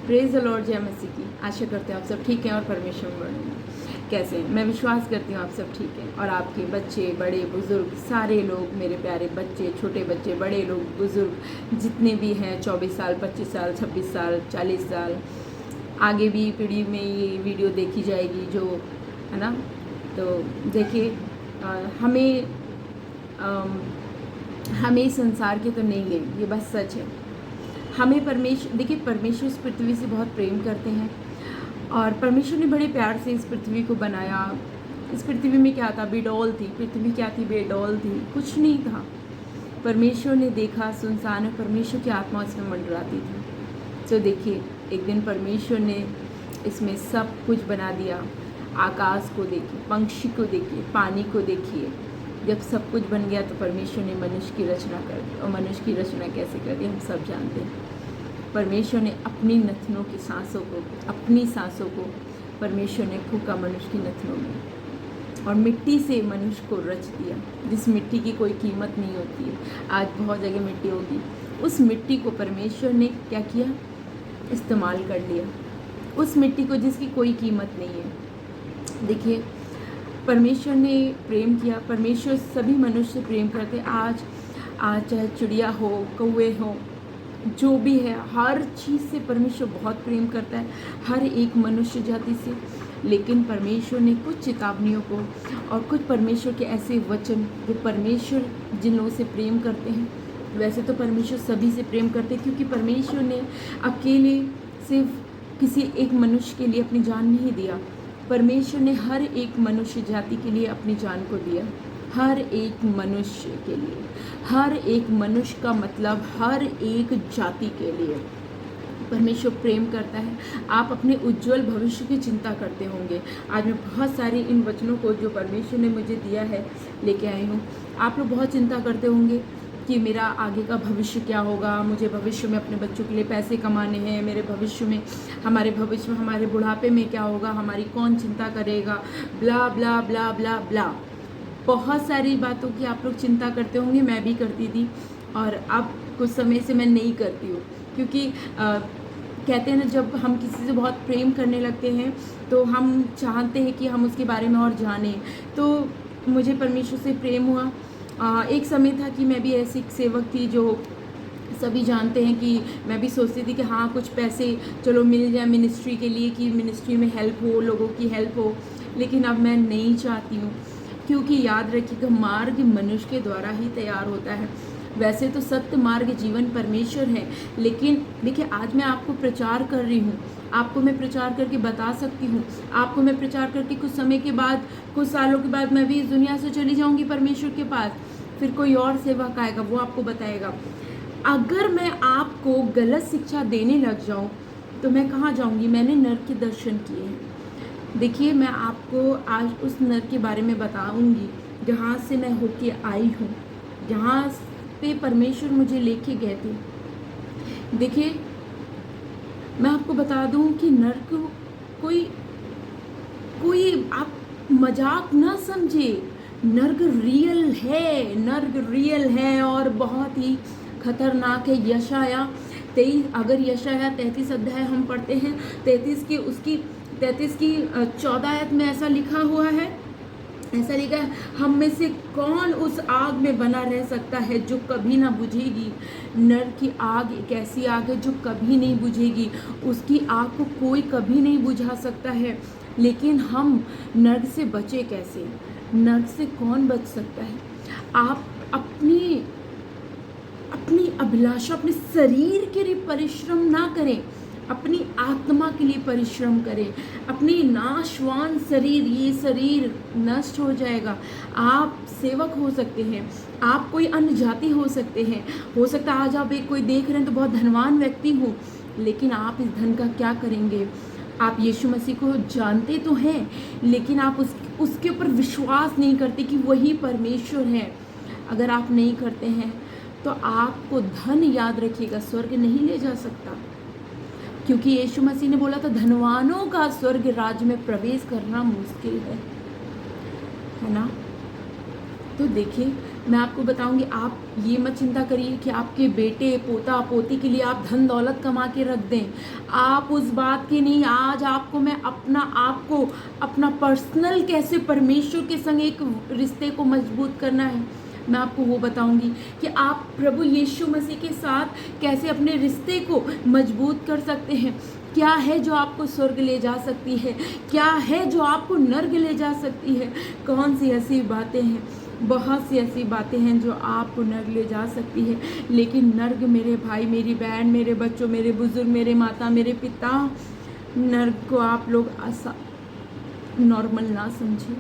Praise the Lord, जय मसीह की। आशा करते हैं आप सब ठीक हैं और परमेश्वर में कैसे हैं। मैं विश्वास करती हूँ आप सब ठीक हैं और आपके बच्चे, बड़े बुज़ुर्ग, सारे लोग, मेरे प्यारे बच्चे, छोटे बच्चे, बड़े लोग, बुज़ुर्ग जितने भी हैं, 24 साल, 25 साल, 26 साल, 40 साल, आगे भी पीढ़ी में ये वीडियो देखी जाएगी जो है ना। तो देखिए, हमें हमें संसार के तो नहीं है, ये बस सच है। हमें परमेश्वर, देखिए परमेश्वर इस पृथ्वी से बहुत प्रेम करते हैं और परमेश्वर ने बड़े प्यार से इस पृथ्वी को बनाया। इस पृथ्वी में क्या था? बेडौल थी पृथ्वी। क्या थी? बेडौल थी, कुछ नहीं था। परमेश्वर ने देखा सुनसान है, परमेश्वर की आत्मा इसमें मंडराती थी। तो देखिए, एक दिन परमेश्वर ने इसमें सब कुछ बना दिया। आकाश को देखिए, पंक्षी को देखिए, पानी को देखिए। जब सब कुछ बन गया तो परमेश्वर ने मनुष्य की रचना कर दी। और मनुष्य की रचना कैसे कर दी हम सब जानते हैं। परमेश्वर ने अपनी नथनों की सांसों को, अपनी सांसों को परमेश्वर ने फूका मनुष्य की नथनों में और मिट्टी से मनुष्य को रच दिया। जिस मिट्टी की कोई कीमत नहीं होती है, आज बहुत जगह मिट्टी होगी, उस मिट्टी को परमेश्वर ने क्या किया? इस्तेमाल कर लिया। उस मिट्टी को जिसकी कोई कीमत नहीं है। देखिए, परमेश्वर ने प्रेम किया। परमेश्वर सभी मनुष्य से प्रेम करते। आज चाहे चिड़िया हो, कौवे हो, जो भी है, हर चीज़ से परमेश्वर बहुत प्रेम करता है, हर एक मनुष्य जाति से। लेकिन परमेश्वर ने कुछ चेतावनियों को और कुछ परमेश्वर के ऐसे वचन जो परमेश्वर जिन लोगों से प्रेम करते हैं, वैसे तो परमेश्वर सभी से प्रेम करते हैं, क्योंकि परमेश्वर ने अकेले सिर्फ किसी एक मनुष्य के लिए अपनी जान नहीं दिया। परमेश्वर ने हर एक मनुष्य जाति के लिए अपनी जान को दिया। हर एक मनुष्य के लिए, हर एक मनुष्य का मतलब हर एक जाति के लिए परमेश्वर प्रेम करता है। आप अपने उज्जवल भविष्य की चिंता करते होंगे। आज मैं बहुत सारे इन वचनों को जो परमेश्वर ने मुझे दिया है लेके आई हूँ। आप लोग बहुत चिंता करते होंगे कि मेरा आगे का भविष्य क्या होगा, मुझे भविष्य में अपने बच्चों के लिए पैसे कमाने हैं, मेरे भविष्य में, हमारे भविष्य में, हमारे बुढ़ापे में क्या होगा, हमारी कौन चिंता करेगा, ब्ला ब्ला ब्ला ब्ला ब्ला। बहुत सारी बातों की आप लोग चिंता करते होंगे, मैं भी करती थी और अब कुछ समय से मैं नहीं करती हूँ। क्योंकि कहते हैं ना, जब हम किसी से बहुत प्रेम करने लगते हैं तो हम चाहते हैं कि हम उसके बारे में और जानें। तो मुझे परमेश्वर से प्रेम हुआ। एक समय था कि मैं भी ऐसी सेवक थी जो सभी जानते हैं कि मैं भी सोचती थी कि हाँ, कुछ पैसे चलो मिल जाए मिनिस्ट्री के लिए, कि मिनिस्ट्री में हेल्प हो, लोगों की हेल्प हो। लेकिन अब मैं नहीं चाहती हूँ, क्योंकि याद रखिएगा, मार्ग मनुष्य के द्वारा ही तैयार होता है। वैसे तो सत्य मार्ग जीवन परमेश्वर है, लेकिन देखिए, आज मैं आपको प्रचार कर रही हूँ, आपको मैं प्रचार करके बता सकती हूँ, आपको मैं प्रचार करके कुछ समय के बाद, कुछ सालों के बाद मैं भी इस दुनिया से चली जाऊँगी परमेश्वर के पास। फिर कोई और सेवक आएगा, वो आपको बताएगा। अगर मैं आपको गलत शिक्षा देने लग जाऊँ तो मैं कहाँ जाऊँगी? मैंने नर्क के दर्शन किए हैं। देखिए, मैं आपको आज उस नर्क के बारे में बताऊँगी जहाँ से मैं होके आई हूँ, जहाँ पे परमेश्वर मुझे लेके गए थे। देखिए, मैं आपको बता दूँ कि नर्क कोई आप मजाक ना समझे। नर्क रियल है, नर्क रियल है और बहुत ही खतरनाक है। यशाया 23, अगर यशाया 33 अध्याय हम पढ़ते हैं, 33 की 14 आयत में ऐसा लिखा हुआ है, ऐसा लिखा है, हम में से कौन उस आग में बना रह सकता है जो कभी ना बुझेगी। नर्क की आग एक ऐसी आग है जो कभी नहीं बुझेगी, उसकी आग को कोई कभी नहीं बुझा सकता है। लेकिन हम नर्क से बचे कैसे? नर्क से कौन बच सकता है? आप अपनी अभिलाषा, अपने शरीर के लिए परिश्रम ना करें, अपनी आत्मा के लिए परिश्रम करें। अपनी नाशवान शरीर, ये शरीर नष्ट हो जाएगा। आप सेवक हो सकते हैं, आप कोई अन्य जाति हो सकते हैं, हो सकता है आज आप एक कोई देख रहे हैं तो बहुत धनवान व्यक्ति हो, लेकिन आप इस धन का क्या करेंगे? आप यीशु मसीह को जानते तो हैं, लेकिन आप उसके ऊपर विश्वास नहीं करते कि वही परमेश्वर है। अगर आप नहीं करते हैं तो आपको धन, याद रखिएगा, स्वर्ग नहीं ले जा सकता, क्योंकि यीशु मसीह ने बोला था धनवानों का स्वर्ग राज्य में प्रवेश करना मुश्किल है ना। तो देखिए, मैं आपको बताऊंगी, आप ये मत चिंता करिए कि आपके बेटे पोता पोती के लिए आप धन दौलत कमा के रख दें। आप उस बात की नहीं, आज आपको मैं अपना पर्सनल कैसे परमेश्वर के संग एक रिश्ते को मजबूत करना है, मैं आपको वो बताऊंगी कि आप प्रभु यीशु मसीह के साथ कैसे अपने रिश्ते को मजबूत कर सकते हैं। क्या है जो आपको स्वर्ग ले जा सकती है, क्या है जो आपको नर्क ले जा सकती है। कौन सी ऐसी बातें हैं, बहुत सी ऐसी बातें हैं जो आपको नर्क ले जा सकती है। लेकिन नर्क मेरे भाई मेरी बहन मेरे बच्चों मेरे बुजुर्ग मेरे माता मेरे पिता, नर्क को आप लोग नॉर्मल ना समझें।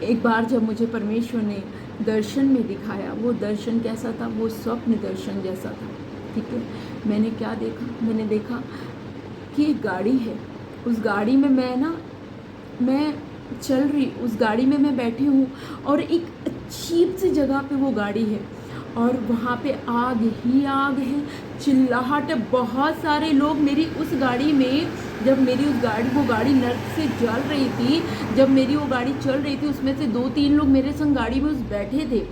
एक बार जब मुझे परमेश्वर ने दर्शन में दिखाया, वो दर्शन कैसा था, वो स्वप्न दर्शन जैसा था। ठीक है, मैंने क्या देखा, मैंने देखा कि एक गाड़ी है, उस गाड़ी में मैं चल रही, उस गाड़ी में मैं बैठी हूँ और एक अजीब सी जगह पे वो गाड़ी है और वहाँ पे आग ही आग है, चिल्लाहट है। बहुत सारे लोग मेरी उस गाड़ी में, जब मेरी वो गाड़ी नर्क से जल रही थी, जब मेरी वो गाड़ी चल रही थी, उसमें से 2-3 लोग मेरे संग गाड़ी में बैठे थे।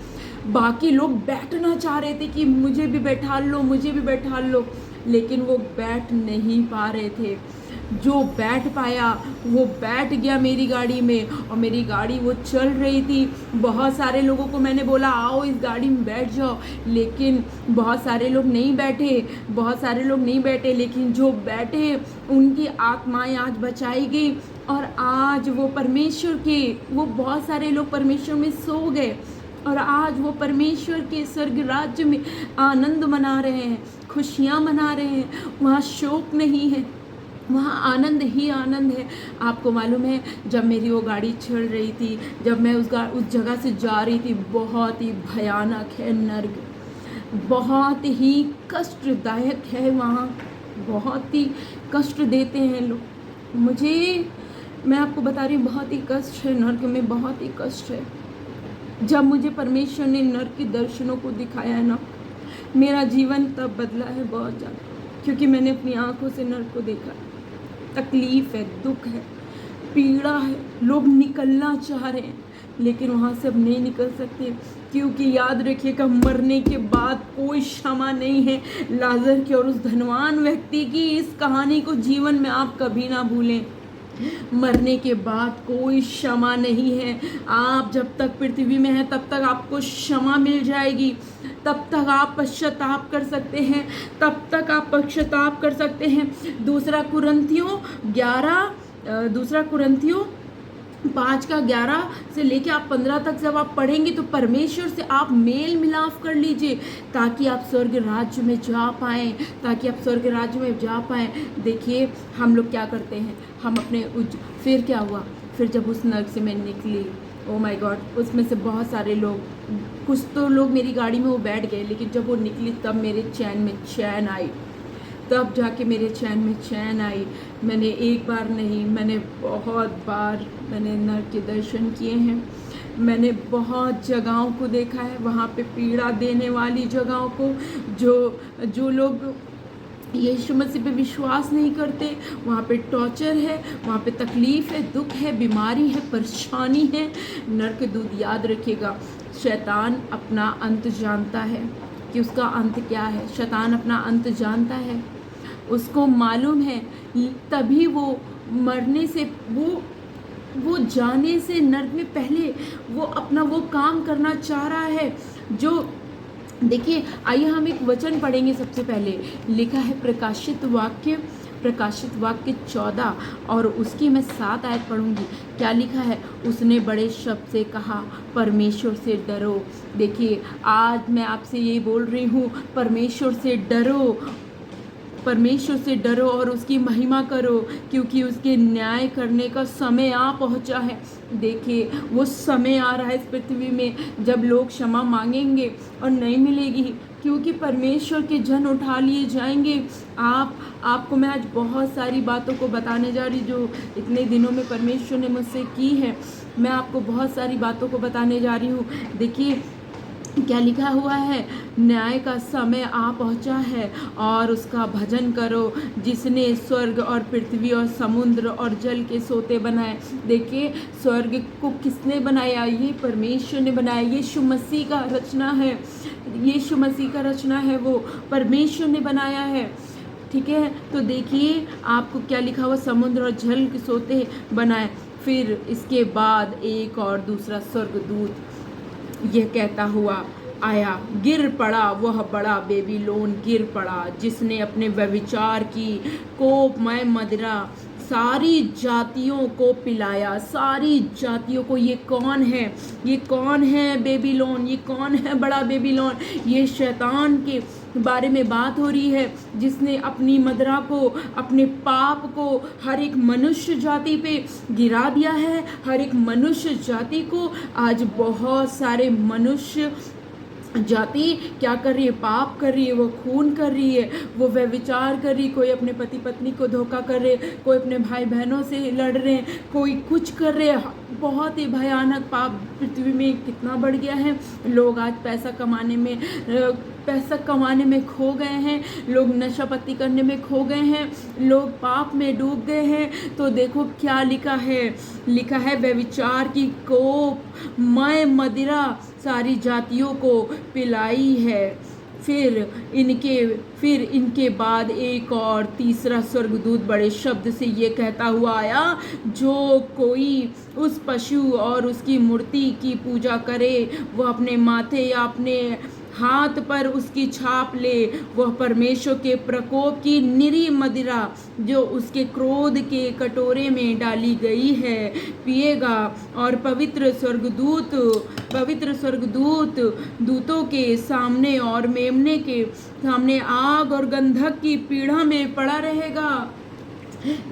बाकी लोग बैठना चाह रहे थे कि मुझे भी बैठा लो, मुझे भी बैठा लो, लेकिन वो बैठ नहीं पा रहे थे। जो बैठ पाया वो बैठ गया मेरी गाड़ी में, और मेरी गाड़ी वो चल रही थी। बहुत सारे लोगों को मैंने बोला आओ इस गाड़ी में बैठ जाओ, लेकिन बहुत सारे लोग नहीं बैठे, लेकिन जो बैठे उनकी आत्माएं आज बचाई गई। और आज वो बहुत सारे लोग परमेश्वर में सो गए और आज वो परमेश्वर के स्वर्ग राज्य में आनंद मना रहे हैं, खुशियाँ मना रहे हैं। वहाँ शोक नहीं है, वहाँ आनंद ही आनंद है। आपको मालूम है, जब मेरी वो गाड़ी चल रही थी, जब मैं उस जगह से जा रही थी, बहुत ही भयानक है नर्क, बहुत ही कष्टदायक है। वहाँ बहुत ही कष्ट देते हैं लोग। मैं आपको बता रही हूँ, बहुत ही कष्ट है नर्क में, बहुत ही कष्ट है। जब मुझे परमेश्वर ने नर्क के दर्शनों को दिखाया है ना, मेरा जीवन तब बदला है बहुत ज़्यादा, क्योंकि मैंने अपनी आंखों से नर्क को देखा। तकलीफ है, दुख है, पीड़ा है, लोग निकलना चाह रहे हैं लेकिन वहाँ से अब नहीं निकल सकते, क्योंकि याद रखिएगा मरने के बाद कोई क्षमा नहीं है। लाजर की और उस धनवान व्यक्ति की इस कहानी को जीवन में आप कभी ना भूलें। मरने के बाद कोई क्षमा नहीं है। आप जब तक पृथ्वी में हैं तब तक आपको क्षमा मिल जाएगी, तब तक आप पश्चाताप कर सकते हैं, दूसरा कुरिन्थियों 5:11 से लेके आप 15 तक जब आप पढ़ेंगे तो परमेश्वर से आप मेल मिलाप कर लीजिए ताकि आप स्वर्ग राज्य में जा पाएं। देखिए हम लोग क्या करते हैं, हम अपने फिर क्या हुआ, फिर जब उस नर्क से मैं निकली, ओ माय गॉड, उसमें से बहुत सारे लोग, कुछ तो लोग मेरी गाड़ी में वो बैठ गए, लेकिन जब वो निकली तब मेरे चैन में चैन आई, तब जाके मेरे चैन में चैन आई। मैंने एक बार नहीं, मैंने बहुत बार मैंने नर्क के दर्शन किए हैं। मैंने बहुत जगहों को देखा है, वहाँ पे पीड़ा देने वाली जगहों को, जो लोग यीशु मसीह पे विश्वास नहीं करते, वहाँ पे टॉर्चर है, वहाँ पे तकलीफ़ है, दुख है, बीमारी है, परेशानी है। नर्क दूत याद रखिएगा, शैतान अपना अंत जानता है कि उसका अंत क्या है। शैतान अपना अंत जानता है, उसको मालूम है, तभी वो मरने से वो जाने से नर्क में पहले वो अपना वो काम करना चाह रहा है। जो देखिए, आइए हम एक वचन पढ़ेंगे। सबसे पहले लिखा है प्रकाशित वाक्य 14 और उसकी मैं 7 आयत पढ़ूंगी। क्या लिखा है? उसने बड़े शब्द से कहा, परमेश्वर से डरो। देखिए, आज मैं आपसे यही बोल रही हूँ, परमेश्वर से डरो और उसकी महिमा करो, क्योंकि उसके न्याय करने का समय आ पहुंचा है। देखिए, वो समय आ रहा है इस पृथ्वी में जब लोग क्षमा मांगेंगे और नहीं मिलेगी, क्योंकि परमेश्वर के जन उठा लिए जाएंगे। आपको मैं आज बहुत सारी बातों को बताने जा रही, जो इतने दिनों में परमेश्वर ने मुझसे की है। मैं आपको बहुत सारी बातों को बताने जा रही हूँ। देखिए, क्या लिखा हुआ है, न्याय का समय आ पहुंचा है और उसका भजन करो जिसने स्वर्ग और पृथ्वी और समुद्र और जल के सोते बनाए। देखिए स्वर्ग को किसने बनाया, ये परमेश्वर ने बनाया। यीशु मसीह का रचना है, यीशु मसीह का रचना है, वो परमेश्वर ने बनाया है। ठीक है, तो देखिए आपको क्या लिखा हुआ, समुद्र और जल के सोते बनाए। फिर इसके बाद एक और दूसरा स्वर्गदूत यह कहता हुआ आया, गिर पड़ा वह बड़ा बेबीलोन, गिर पड़ा जिसने अपने व्यभिचार की कोपमय मदिरा सारी जातियों को पिलाया, सारी जातियों को। ये कौन है, ये कौन है बेबीलोन, ये कौन है बड़ा बेबीलोन? ये शैतान के बारे में बात हो रही है, जिसने अपनी मदिरा को, अपने पाप को हर एक मनुष्य जाति पे गिरा दिया है। हर एक मनुष्य जाति को आज बहुत सारे मनुष्य जाति क्या कर रही है, पाप कर रही है, वो खून कर रही है, वो व्यभिचार कर रही है। कोई अपने पति पत्नी को धोखा कर रहे, कोई अपने भाई बहनों से लड़ रहे हैं, कोई कुछ कर रहे हैं। बहुत ही भयानक पाप पृथ्वी में कितना बढ़ गया है। लोग आज पैसा कमाने में खो गए हैं, लोग नशा पत्ती करने में खो गए हैं, लोग पाप में डूब गए हैं। तो देखो क्या लिखा है, लिखा है व्यभिचार की कोप मय मदिरा सारी जातियों को पिलाई है। फिर इनके बाद एक और तीसरा स्वर्गदूत बड़े शब्द से ये कहता हुआ आया, जो कोई उस पशु और उसकी मूर्ति की पूजा करे, वह अपने माथे या अपने हाथ पर उसकी छाप ले, वह परमेश्वर के प्रकोप की निरी मदिरा जो उसके क्रोध के कटोरे में डाली गई है पिएगा। और पवित्र स्वर्गदूत दूतों के सामने और मेमने के सामने आग और गंधक की पीड़ा में पड़ा रहेगा।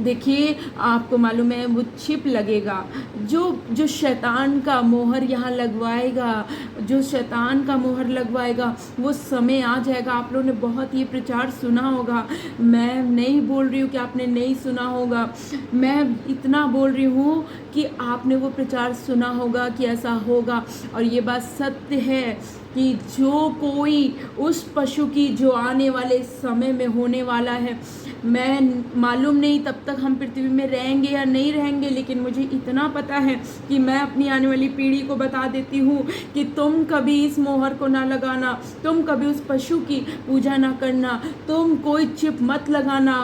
देखिए आपको मालूम है वो छिप लगेगा, जो शैतान का मोहर यहाँ लगवाएगा, जो शैतान का मोहर लगवाएगा, वो समय आ जाएगा। आप लोगों ने बहुत ये प्रचार सुना होगा, मैं नहीं बोल रही हूँ कि आपने नहीं सुना होगा, मैं इतना बोल रही हूँ कि आपने वो प्रचार सुना होगा कि ऐसा होगा। और ये बात सत्य है कि जो कोई उस पशु की जो आने वाले समय में होने वाला है, मैं मालूम नहीं तब तक हम पृथ्वी में रहेंगे या नहीं रहेंगे, लेकिन मुझे इतना पता है कि मैं अपनी आने वाली पीढ़ी को बता देती हूँ कि तुम कभी इस मोहर को ना लगाना, तुम कभी उस पशु की पूजा ना करना, तुम कोई चिप मत लगाना।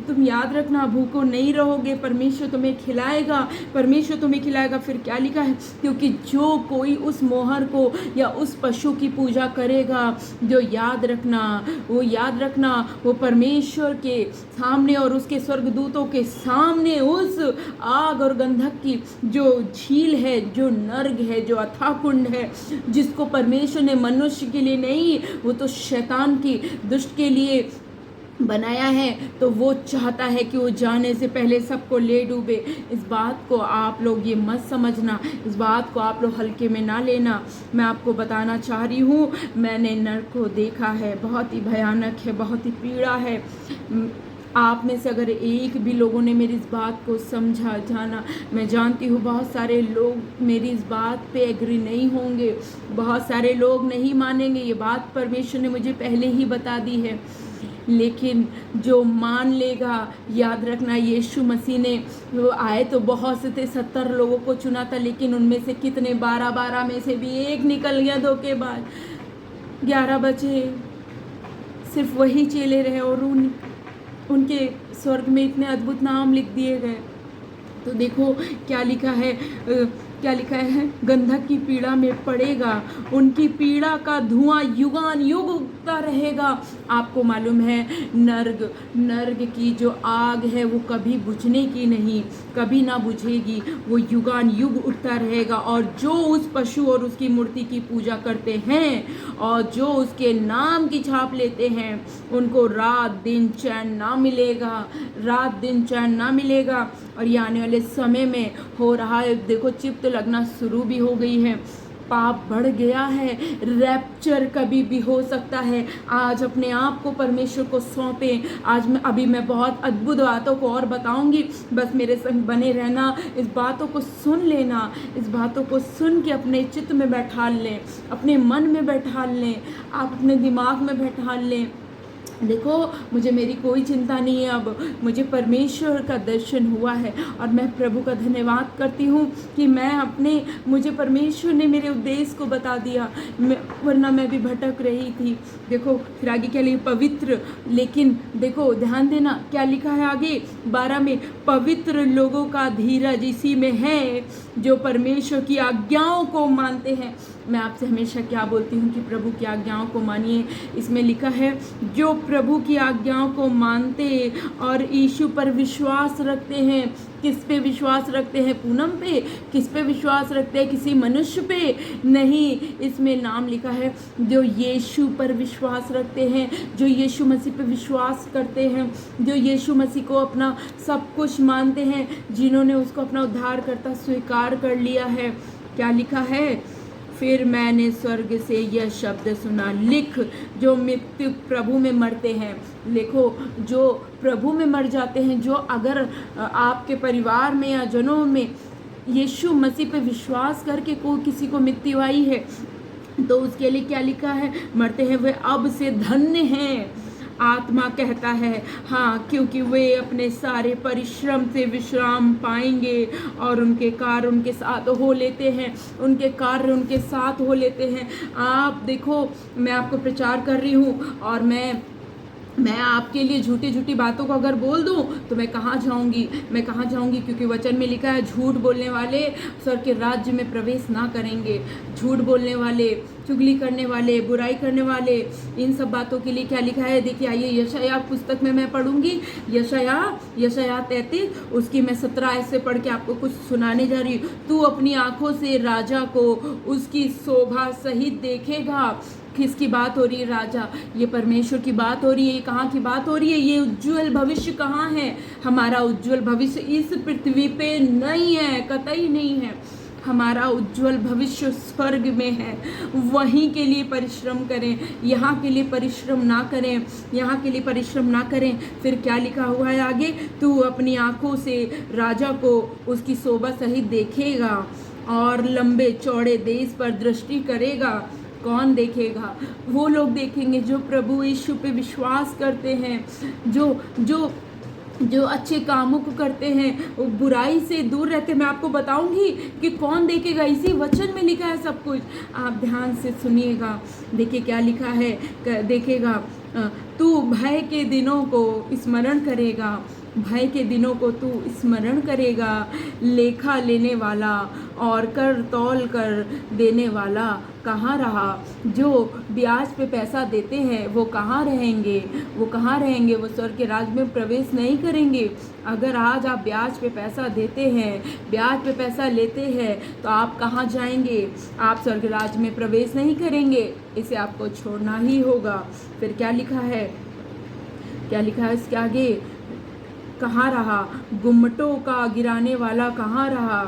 तुम याद रखना, भूखो नहीं रहोगे, परमेश्वर तुम्हें खिलाएगा, परमेश्वर तुम्हें खिलाएगा। फिर क्या लिखा है, क्योंकि जो कोई उस मोहर को या उस पशु की पूजा करेगा, जो याद रखना वो परमेश्वर के सामने और उसके स्वर्गदूतों के सामने उस आग और गंधक की जो झील है, जो नर्क है, जो अथाह कुंड है, जिसको परमेश्वर ने मनुष्य के लिए नहीं, वो तो शैतान की दुष्ट के लिए बनाया है। तो वो चाहता है कि वो जाने से पहले सबको ले डूबे। इस बात को आप लोग ये मत समझना, इस बात को आप लोग हल्के में ना लेना। मैं आपको बताना चाह रही हूँ, मैंने नर्क को देखा है, बहुत ही भयानक है, बहुत ही पीड़ा है। आप में से अगर एक भी लोगों ने मेरी इस बात को समझा, जाना, मैं जानती हूँ बहुत सारे लोग मेरी इस बात पे एग्री नहीं होंगे, बहुत सारे लोग नहीं मानेंगे। ये बात परमेश्वर ने मुझे पहले ही बता दी है, लेकिन जो मान लेगा, याद रखना यीशु मसीह ने, वो आए तो बहुत से थे, 70 लोगों को चुना था, लेकिन उनमें से कितने, 12 में से भी एक निकल गया धोखेबाज। 11 बचे, सिर्फ वही चेले रहे और उनके स्वर्ग में इतने अद्भुत नाम लिख दिए गए। तो देखो क्या लिखा है, गंधक की पीड़ा में पड़ेगा, उनकी पीड़ा का धुआं युगान युग उठता रहेगा। आपको मालूम है नर्क की जो आग है वो कभी बुझने की नहीं, कभी ना बुझेगी, वो युगान युग उठता रहेगा। और जो उस पशु और उसकी मूर्ति की पूजा करते हैं और जो उसके नाम की छाप लेते हैं, उनको रात दिन चैन ना मिलेगा। और ये आने वाले समय में हो रहा है। देखो चिप तो लगना शुरू भी हो गई है, पाप बढ़ गया है, रैप्चर कभी भी हो सकता है। आज अपने आप को परमेश्वर को सौंपें। आज मैं बहुत अद्भुत बातों को और बताऊंगी, बस मेरे संग बने रहना, इस बातों को सुन लेना, इस बातों को सुन के अपने चित्त में बैठा लें, अपने मन में बैठा लें, आप अपने दिमाग में बैठा लें। देखो, मुझे मेरी कोई चिंता नहीं है, अब मुझे परमेश्वर का दर्शन हुआ है और मैं प्रभु का धन्यवाद करती हूँ कि मुझे परमेश्वर ने मेरे उद्देश्य को बता दिया, वरना मैं भी भटक रही थी। देखो फिर आगे क्या लिखा, पवित्र, लेकिन देखो ध्यान देना क्या लिखा है आगे 12 में, पवित्र लोगों का धीरज इसी में है जो परमेश्वर की आज्ञाओं को मानते हैं। मैं आपसे हमेशा क्या बोलती हूँ कि प्रभु की आज्ञाओं को मानिए। इसमें लिखा है जो प्रभु की आज्ञाओं को मानते और यीशु पर विश्वास रखते हैं। किस पे विश्वास रखते हैं? पूनम पे? किस पे विश्वास रखते हैं? किसी मनुष्य पे नहीं। इसमें नाम लिखा है जो यीशु पर विश्वास रखते हैं, जो यीशु मसीह पे विश्वास करते हैं, जो यीशु मसीह को अपना सब कुछ मानते हैं, जिन्होंने उसको अपना उद्धारकर्ता स्वीकार कर लिया है। क्या लिखा है? फिर मैंने स्वर्ग से यह शब्द सुना, लिख जो मृत्यु प्रभु में मरते हैं। देखो, जो प्रभु में मर जाते हैं, जो अगर आपके परिवार में या जनों में यीशु मसीह पे विश्वास करके कोई किसी को मृत्यु आई है, तो उसके लिए क्या लिखा है? मरते हैं वे अब से धन्य हैं। आत्मा कहता है हाँ, क्योंकि वे अपने सारे परिश्रम से विश्राम पाएंगे और उनके कार्य उनके साथ हो लेते हैं, उनके कार्य उनके साथ हो लेते हैं। आप देखो, मैं आपको प्रचार कर रही हूँ और मैं आपके लिए झूठी झूठी बातों को अगर बोल दूं तो मैं कहाँ जाऊंगी? क्योंकि वचन में लिखा है झूठ बोलने वाले स्वर्ग के राज्य में प्रवेश ना करेंगे। झूठ बोलने वाले, चुगली करने वाले, बुराई करने वाले, इन सब बातों के लिए क्या लिखा है? देखिए आइए, यशायाह पुस्तक में मैं पढ़ूंगी, यशायाह 33, उसकी मैं 17 ऐसे पढ़ के आपको कुछ सुनाने जा रही हूँ। तू अपनी आंखों से राजा को उसकी शोभा सहित देखेगा। किसकी बात हो रही है? राजा, ये परमेश्वर की बात हो रही है। ये कहाँ की बात हो रही है? ये उज्ज्वल भविष्य कहाँ है? हमारा उज्ज्वल भविष्य इस पृथ्वी पे नहीं है, कतई नहीं है। हमारा उज्ज्वल भविष्य स्वर्ग में है। वहीं के लिए परिश्रम करें, यहाँ के लिए परिश्रम ना करें, यहाँ के लिए परिश्रम ना करें। फिर क्या लिखा हुआ है आगे? तू अपनी आंखों से राजा को उसकी शोभा सहित देखेगा और लंबे चौड़े देश पर दृष्टि करेगा। कौन देखेगा? वो लोग देखेंगे जो प्रभु यीशु पे विश्वास करते हैं, जो अच्छे कामों को करते हैं, वो बुराई से दूर रहते हैं। मैं आपको बताऊंगी कि कौन देखेगा, इसी वचन में लिखा है सब कुछ। आप ध्यान से सुनिएगा। देखिए क्या लिखा है, देखेगा। तू भय के दिनों को स्मरण करेगा, भय के दिनों को तू स्मरण करेगा। लेखा लेने वाला और कर तौल कर देने वाला कहाँ रहा? जो ब्याज पे पैसा देते हैं वो कहाँ रहेंगे? वो स्वर्ग के राज्य में प्रवेश नहीं करेंगे। अगर आज आप ब्याज पे पैसा देते हैं, ब्याज पे पैसा लेते हैं, तो आप कहाँ जाएंगे? आप स्वर्ग राज्य में प्रवेश नहीं करेंगे। इसे आपको छोड़ना ही होगा। फिर क्या लिखा है इसके आगे? कहाँ रहा? गुम्मटों का गिराने वाला कहाँ रहा?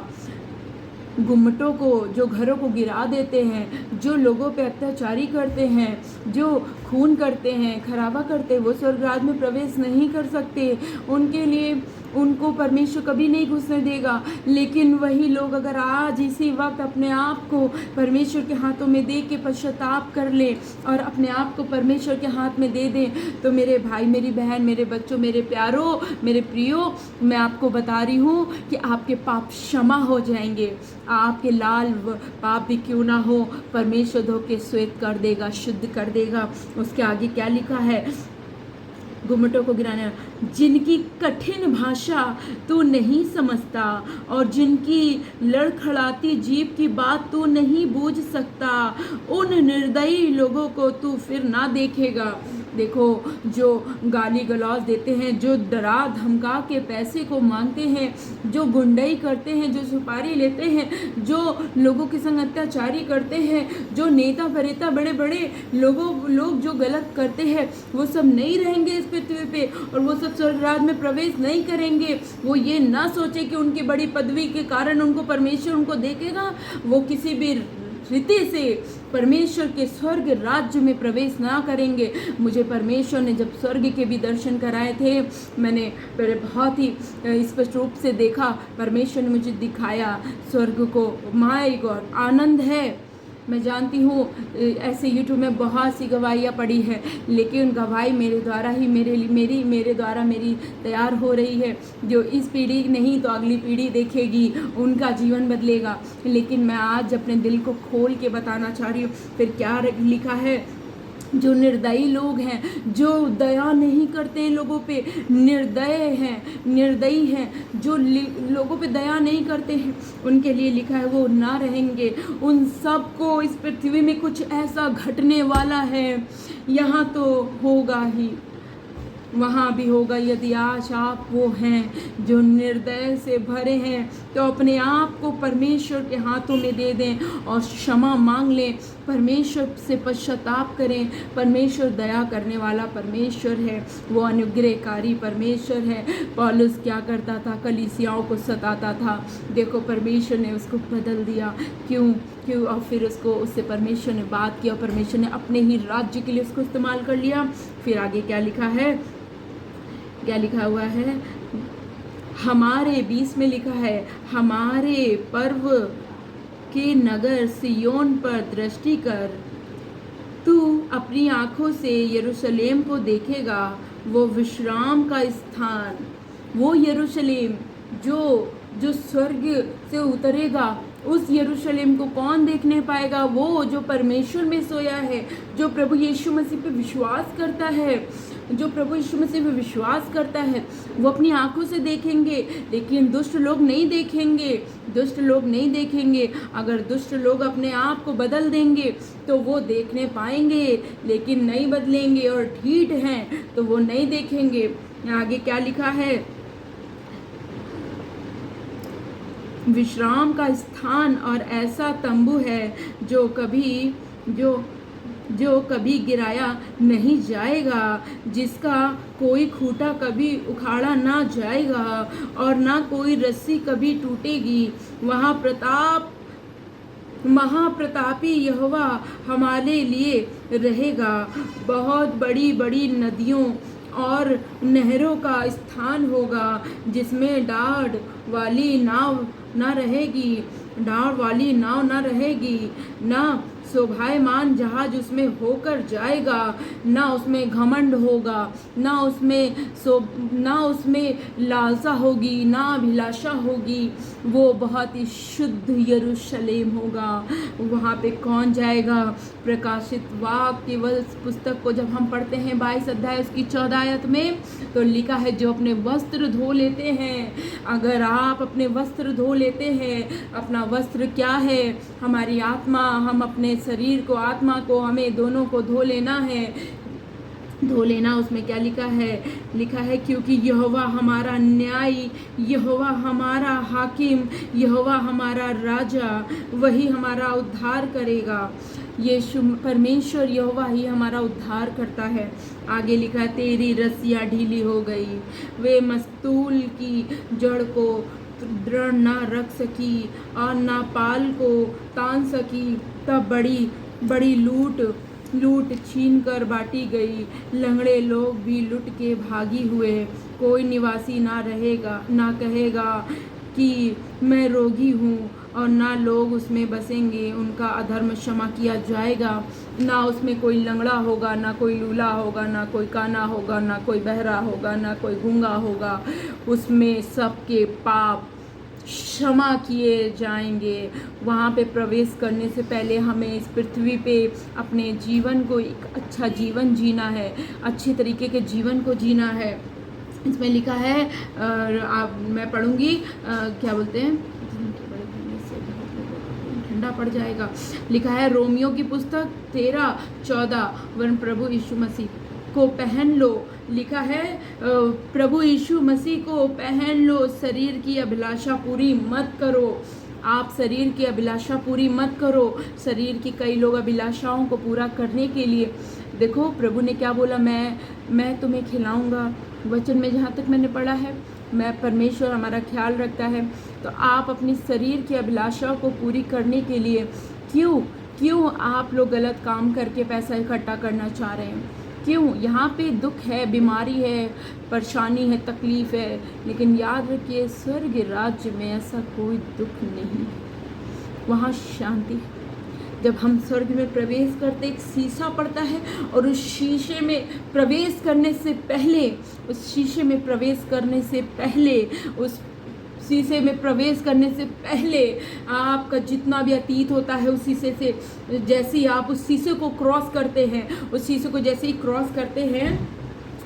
गुम्मटों को, जो घरों को गिरा देते हैं, जो लोगों पे अत्याचारी करते हैं, जो खून करते हैं, खराबा करते हैं, वो स्वर्ग राज्य में प्रवेश नहीं कर सकते। उनके लिए उनको परमेश्वर कभी नहीं घुसने देगा। लेकिन वही लोग अगर आज इसी वक्त अपने आप को परमेश्वर के हाथों में दे के पश्चाताप कर ले और अपने आप को परमेश्वर के हाथ में दे दें, तो मेरे भाई, मेरी बहन, मेरे बच्चों, मेरे प्यारों, मेरे प्रियो, मैं आपको बता रही हूँ कि आपके पाप क्षमा हो जाएंगे। आपके लाल पाप भी क्यों ना हो, परमेश्वर धो के श्वेत कर देगा, शुद्ध कर देगा। उसके आगे क्या लिखा है? गुम्मटों को गिराने, जिनकी कठिन भाषा तू नहीं समझता और जिनकी लड़खड़ाती जीभ की बात तू नहीं बूझ सकता, उन निर्दयी लोगों को तू फिर ना देखेगा। देखो, जो गाली गलौज देते हैं, जो डरा धमका के पैसे को मांगते हैं, जो गुंडई करते हैं, जो सुपारी लेते हैं, जो लोगों के संग अत्याचारी करते हैं, जो नेता फरेता बड़े बड़े लोग जो गलत करते हैं, वो सब नहीं रहेंगे इस पृथ्वी पे और वो सब स्वर्ग राज्य में प्रवेश नहीं करेंगे। वो ये ना सोचे कि उनकी बड़ी पदवी के कारण उनको परमेश्वर उनको देखेगा। वो किसी भी रीति से परमेश्वर के स्वर्ग राज्य में प्रवेश ना करेंगे। मुझे परमेश्वर ने जब स्वर्ग के भी दर्शन कराए थे, मैंने बहुत ही स्पष्ट रूप से देखा, परमेश्वर ने मुझे दिखाया स्वर्ग को। माय गॉड, आनंद है। मैं जानती हूँ ऐसे यूट्यूब में बहुत सी गवाहियाँ पड़ी है, लेकिन गवाही मेरे द्वारा ही मेरे द्वारा तैयार हो रही है। जो इस पीढ़ी नहीं तो अगली पीढ़ी देखेगी, उनका जीवन बदलेगा। लेकिन मैं आज अपने दिल को खोल के बताना चाह रही हूँ। फिर क्या लिखा है, जो निर्दयी लोग हैं, जो दया नहीं करते लोगों पे, निर्दयी हैं, जो लोगों पे दया नहीं करते हैं, उनके लिए लिखा है वो ना रहेंगे। उन सब को इस पृथ्वी में कुछ ऐसा घटने वाला है, यहाँ तो होगा ही, वहाँ भी होगा। यदि आज आप वो हैं जो निर्दय से भरे हैं, तो अपने आप को परमेश्वर के हाथों में दे दें और क्षमा मांग लें, परमेश्वर से पश्चाताप करें। परमेश्वर दया करने वाला परमेश्वर है, वो अनुग्रहकारी परमेश्वर है। पौलुस क्या करता था, कलीसियाओं को सताता था, देखो परमेश्वर ने उसको बदल दिया। क्यों? और फिर उससे परमेश्वर ने बात किया, परमेश्वर ने अपने ही राज्य के लिए उसको इस्तेमाल कर लिया। फिर आगे क्या लिखा है, क्या लिखा हुआ है, हमारे 20 में लिखा है, हमारे पर्व के नगर सियोन पर दृष्टि कर, तू अपनी आंखों से यरूशलेम को देखेगा, वो विश्राम का स्थान, वो यरूशलेम जो स्वर्ग से उतरेगा। उस यरूशलेम को कौन देखने पाएगा? वो जो परमेश्वर में सोया है, जो प्रभु यीशु मसीह पे विश्वास करता है, जो प्रभु यीशु मसीह पे विश्वास करता है, वो अपनी आंखों से देखेंगे। लेकिन दुष्ट लोग नहीं देखेंगे, दुष्ट लोग नहीं देखेंगे। अगर दुष्ट लोग अपने आप को बदल देंगे तो वो देखने पाएंगे, लेकिन नहीं बदलेंगे और ढीठ हैं तो वो नहीं देखेंगे। आगे क्या लिखा है, विश्राम का स्थान और ऐसा तंबू है जो कभी गिराया नहीं जाएगा, जिसका कोई खूंटा कभी उखाड़ा ना जाएगा और ना कोई रस्सी कभी टूटेगी। वहाँ महाप्रतापी यहोवा हमारे लिए रहेगा। बहुत बड़ी बड़ी नदियों और नहरों का स्थान होगा, जिसमें डाढ़ वाली नाव ना रहेगी, ना शोभायमान जहाज उसमें होकर जाएगा, ना उसमें घमंड होगा, ना उसमें लालसा होगी, ना अभिलाषा होगी। वो बहुत ही शुद्ध यरूशलेम होगा। वहाँ पे कौन जाएगा? प्रकाशित वाक्य पुस्तक को जब हम पढ़ते हैं 22 अध्याय उसकी 14 आयत में, तो लिखा है जो अपने वस्त्र धो लेते हैं। अगर आप अपने वस्त्र धो लेते हैं, अपना वस्त्र क्या है? हमारी आत्मा, हम अपने शरीर को, आत्मा को, हमें दोनों को धो लेना है, धो लेना। उसमें क्या लिखा है क्योंकि यहोवा हमारा न्यायी, यहोवा हमारा हाकिम, यहोवा हमारा राजा, वही हमारा उद्धार करेगा। यीशु परमेश्वर यहोवा ही हमारा उद्धार करता है। आगे लिखा है, तेरी रस्सियाँ ढीली हो गई, वे मस्तूल की जड़ को दृढ़ ना रख सकी और ना पाल को तान सकी। तब बड़ी लूट छीन कर बांटी गई, लंगड़े लोग भी लुट के भागी हुए। कोई निवासी ना कहेगा कि मैं रोगी हूँ, और ना लोग उसमें बसेंगे। उनका अधर्म क्षमा किया जाएगा। ना उसमें कोई लंगड़ा होगा, ना कोई लूला होगा, ना कोई काना होगा, ना कोई बहरा होगा, ना कोई गूंगा होगा। उसमें सबके पाप क्षमा किए जाएंगे। वहाँ पे प्रवेश करने से पहले हमें इस पृथ्वी पे अपने जीवन को एक अच्छा जीवन जीना है, अच्छे तरीके के जीवन को जीना है। इसमें लिखा है, मैं पढ़ूंगी, क्या बोलते हैं, ठंडा पड़ जाएगा। लिखा है रोमियो की पुस्तक 13:14, वरन प्रभु यीशु मसीह को पहन लो। लिखा है प्रभु यीशु मसीह को पहन लो, शरीर की अभिलाषा पूरी मत करो। आप शरीर की अभिलाषा पूरी मत करो। शरीर की कई लोग अभिलाषाओं को पूरा करने के लिए, देखो प्रभु ने क्या बोला, मैं तुम्हें खिलाऊंगा। वचन में जहाँ तक मैंने पढ़ा है, मैं परमेश्वर हमारा ख्याल रखता है। तो आप अपनी शरीर की अभिलाषाओं को पूरी करने के लिए क्यों क्यों आप लोग गलत काम करके पैसा इकट्ठा करना चाह रहे हैं? क्यों? यहाँ पे दुख है, बीमारी है, परेशानी है, तकलीफ है, लेकिन याद रखिए स्वर्ग राज्य में ऐसा कोई दुख नहीं है, वहाँ शांति है। जब हम स्वर्ग में प्रवेश करते एक शीशा पड़ता है, और उस शीशे में प्रवेश करने से पहले, उस शीशे में प्रवेश करने से पहले, उस शीशे में प्रवेश करने से पहले आपका जितना भी अतीत होता है उस शीशे से, जैसे ही आप उस शीशे को क्रॉस करते हैं, उस शीशे को जैसे ही क्रॉस करते हैं,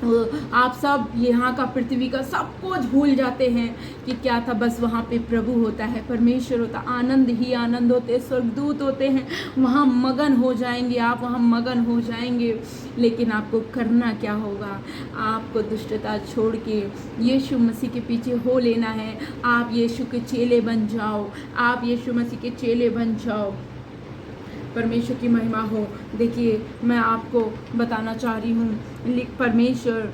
आप सब यहाँ का पृथ्वी का सब कुछ भूल जाते हैं कि क्या था। बस वहाँ पे प्रभु होता है, परमेश्वर होता, आनंद ही आनंद होते, स्वर्गदूत होते हैं, वहाँ मगन हो जाएंगे आप, वहाँ मगन हो जाएंगे। लेकिन आपको करना क्या होगा? आपको दुष्टता छोड़ के यीशु मसीह के पीछे हो लेना है। आप यीशु के चेले बन जाओ, आप यीशु मसीह के चेले बन जाओ। परमेश्वर की महिमा हो। देखिए मैं आपको बताना चाह रही हूँ, परमेश्वर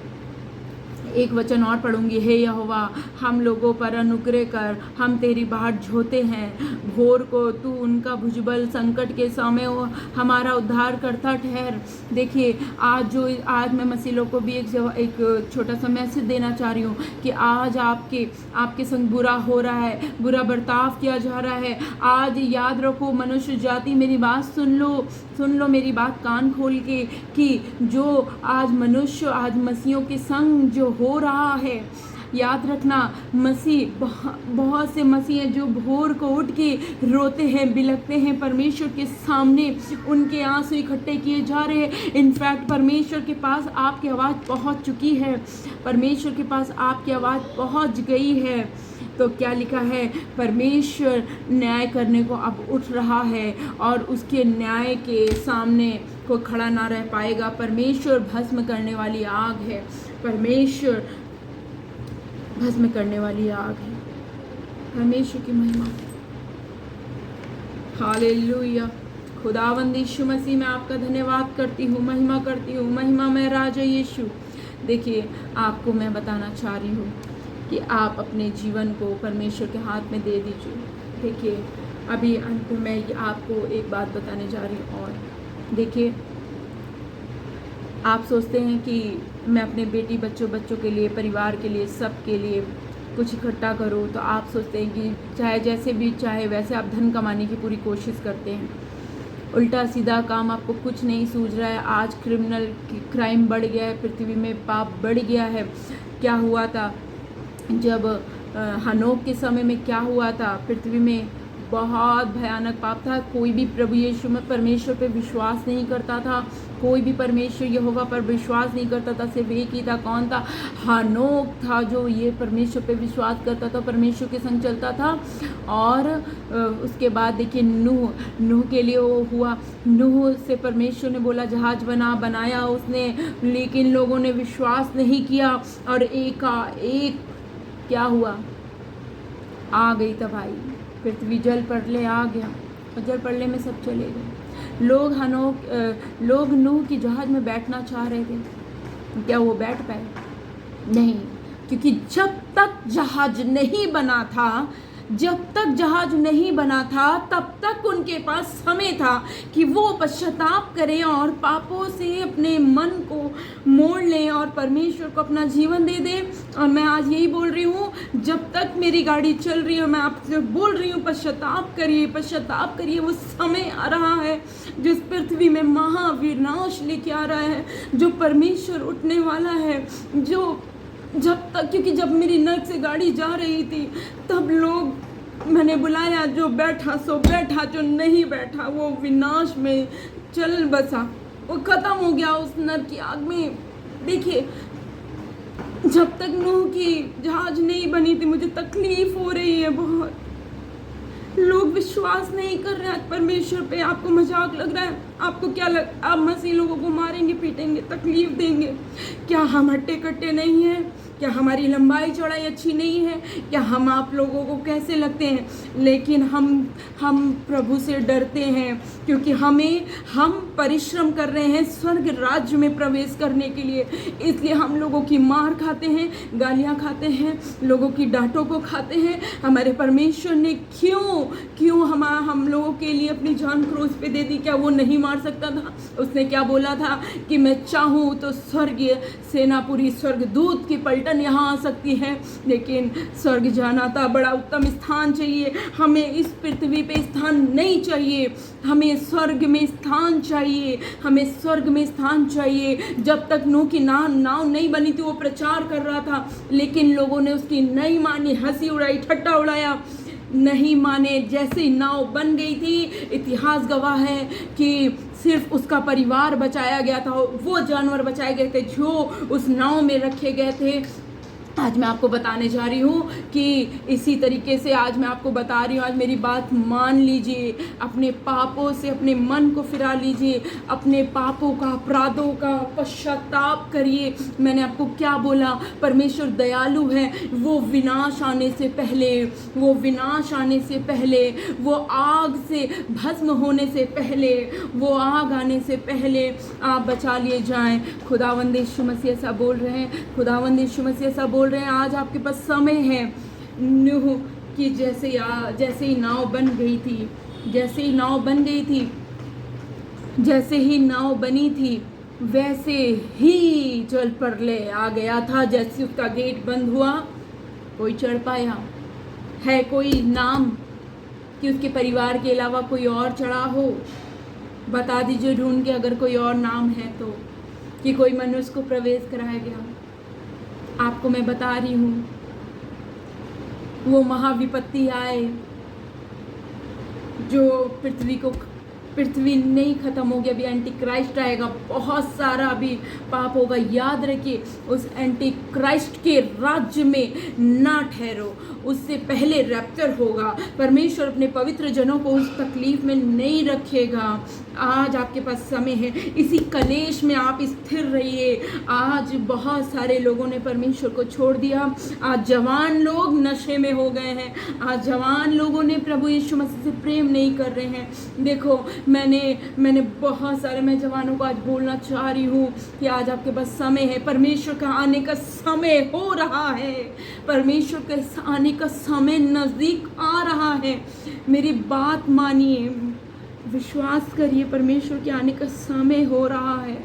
एक वचन और पढ़ूंगी। हे यहोवा, हम लोगों पर अनुग्रह कर, हम तेरी बाट जोहते हैं। भोर को तू उनका भुजबल, संकट के समय हमारा उद्धार करता ठहर। देखिए आज मैं मसीलों को भी एक छोटा सा मैसेज देना चाह रही हूँ कि आज आपके संग बुरा हो रहा है, बुरा बर्ताव किया जा रहा है। आज याद रखो मनुष्य जाति, मेरी बात सुन लो मेरी बात कान खोल के, कि जो आज मनुष्य, आज मसीहों के संग जो हो रहा है, याद रखना मसीह, बहुत से मसीह हैं जो भोर को उठ के रोते हैं, बिलखते हैं परमेश्वर के सामने, उनके आंसू इकट्ठे किए जा रहे हैं। इनफैक्ट परमेश्वर के पास आपकी आवाज़ पहुंच चुकी है, परमेश्वर के पास आपकी आवाज़ पहुंच गई है। तो क्या लिखा है? परमेश्वर न्याय करने को अब उठ रहा है, और उसके न्याय के सामने कोई खड़ा ना रह पाएगा। परमेश्वर भस्म करने वाली आग है, परमेश्वर भस्म करने वाली आग है। परमेश्वर की महिमा। हालेलुया। खुदावंद यीशु मसीह, मैं आपका धन्यवाद करती हूँ, महिमा करती हूँ, महिमा में राजा यीशु। देखिए आपको मैं बताना चाह रही हूँ कि आप अपने जीवन को परमेश्वर के हाथ में दे दीजिए। देखिए अभी अंत में मैं आपको एक बात बताने जा रही हूँ। और देखिए आप सोचते हैं कि मैं अपने बेटी बच्चों के लिए, परिवार के लिए, सब के लिए कुछ इकट्ठा करूँ, तो आप सोचते हैं कि चाहे जैसे भी चाहे वैसे आप धन कमाने की पूरी कोशिश करते हैं। उल्टा सीधा काम, आपको कुछ नहीं सूझ रहा है। आज क्राइम बढ़ गया है, पृथ्वी में पाप बढ़ गया है। क्या हुआ था जब हनोक के समय में, क्या हुआ था? पृथ्वी में बहुत भयानक पाप था। कोई भी प्रभु यीशु में परमेश्वर पे विश्वास नहीं करता था, कोई भी परमेश्वर यहोवा पर विश्वास नहीं करता था। सिर्फ एक ही था, कौन था? हनोक था, जो ये परमेश्वर पे विश्वास करता था, परमेश्वर के संग चलता था। और उसके बाद देखिए नूह के लिए वो हुआ। नूह से परमेश्वर ने बोला जहाज बनाया उसने, लेकिन लोगों ने विश्वास नहीं किया, और एक क्या हुआ? आ गई तबाही, पृथ्वी जल प्रलय आ गया, और जल प्रलय में सब चले गए। लोग नूह की जहाज में बैठना चाह रहे थे, क्या वो बैठ पाए? नहीं, क्योंकि जब तक जहाज नहीं बना था, तब तक उनके पास समय था कि वो पश्चाताप करें और पापों से अपने मन को मोड़ लें और परमेश्वर को अपना जीवन दे दें। और मैं आज यही बोल रही हूँ, जब तक मेरी गाड़ी चल रही है मैं आपसे बोल रही हूँ पश्चाताप करिए। वो समय आ रहा है जो इस पृथ्वी में महाविनाश लेके आ रहा है, जो परमेश्वर उठने वाला है। क्योंकि जब मेरी नर्क से गाड़ी जा रही थी, तब मैंने बुलाया, जो बैठा सो बैठा, जो नहीं बैठा वो विनाश में चल बसा, वो खत्म हो गया उस नर्क की आग में। देखिए जब तक नूह की जहाज नहीं बनी थी, मुझे तकलीफ हो रही है बहुत। लोग विश्वास नहीं कर रहे हैं परमेश्वर पे। आपको मजाक लग रहा है? आपको क्या आप मसीह लोगों को मारेंगे, पीटेंगे, तकलीफ देंगे? क्या हम हट्टे कट्टे नहीं हैं? क्या हमारी लंबाई चौड़ाई अच्छी नहीं है? क्या हम आप लोगों को कैसे लगते हैं? लेकिन हम प्रभु से डरते हैं, क्योंकि हम परिश्रम कर रहे हैं स्वर्ग राज्य में प्रवेश करने के लिए। इसलिए हम लोगों की मार खाते हैं, गालियाँ खाते हैं, लोगों की डांटों को खाते हैं। हमारे परमेश्वर ने क्यों हम लोगों के लिए अपनी जान क्रूस पे दे दी? क्या वो नहीं मार सकता था? उसने क्या बोला था कि मैं चाहूँ तो स्वर्गीय सेनापुरी स्वर्गदूत की पलटन यहाँ आ सकती है, लेकिन स्वर्ग जाना था, बड़ा उत्तम स्थान चाहिए। हमें इस पृथ्वी पे स्थान नहीं चाहिए, हमें स्वर्ग में स्थान चाहिए, हमें स्वर्ग में स्थान चाहिए। जब तक नूह की नाव नहीं बनी थी, वो प्रचार कर रहा था, लेकिन लोगों ने उसकी नहीं मानी, हंसी उड़ाई, ठट्टा उड़ाया, नहीं माने। जैसे ही नाव बन गई थी, इतिहास गवाह है कि सिर्फ उसका परिवार बचाया गया था, वो जानवर बचाए गए थे जो उस नाव में रखे गए थे। आज मैं आपको बताने जा रही हूँ कि इसी तरीके से आज मैं आपको बता रही हूँ, आज मेरी बात मान लीजिए, अपने पापों से अपने मन को फिरा लीजिए, अपने पापों का, अपराधों का पश्चाताप करिए। मैंने आपको क्या बोला? परमेश्वर दयालु है। वो विनाश आने से पहले, वो आग से भस्म होने से पहले, वो आग आने से पहले आप बचा लिए जाएं। खुदावंद यीशु मसीह ऐसा बोल रहे हैं, खुदावंद यीशु मसीह ऐसा बोल रहे हैं, आज आपके पास समय है। नूह की जैसे ही नाव बन गई थी, जैसे ही नाव बनी थी, वैसे ही जल प्रलय आ गया था। जैसे उसका गेट बंद हुआ, कोई चढ़ पाया है? कोई नाम कि उसके परिवार के अलावा कोई और चढ़ा हो? बता दीजिए ढूंढ के, अगर कोई और नाम है तो, कि कोई मनुष्य को प्रवेश कराया गया। आपको मैं बता रही हूँ, वो महाविपत्ति आए जो पृथ्वी नहीं खत्म होगी, अभी एंटी क्राइस्ट आएगा, बहुत सारा अभी पाप होगा। याद रखिए, उस एंटी क्राइस्ट के राज्य में ना ठहरो, उससे पहले रैप्चर होगा। परमेश्वर अपने पवित्र जनों को उस तकलीफ में नहीं रखेगा। आज आपके पास समय है, इसी कलेश में आप स्थिर रहिए। आज बहुत सारे लोगों ने परमेश्वर को छोड़ दिया। आज जवान लोग नशे में हो गए हैं, आज जवान लोगों ने प्रभु यीशु मसीह से प्रेम नहीं कर रहे हैं। देखो, मैंने बहुत सारे, मैं जवानों को आज बोलना चाह रही हूँ कि आज आपके पास समय है, परमेश्वर का आने का समय हो रहा है, परमेश्वर के आने का समय नज़दीक आ रहा है। मेरी बात मानिए, विश्वास करिए, परमेश्वर के आने का समय हो रहा है।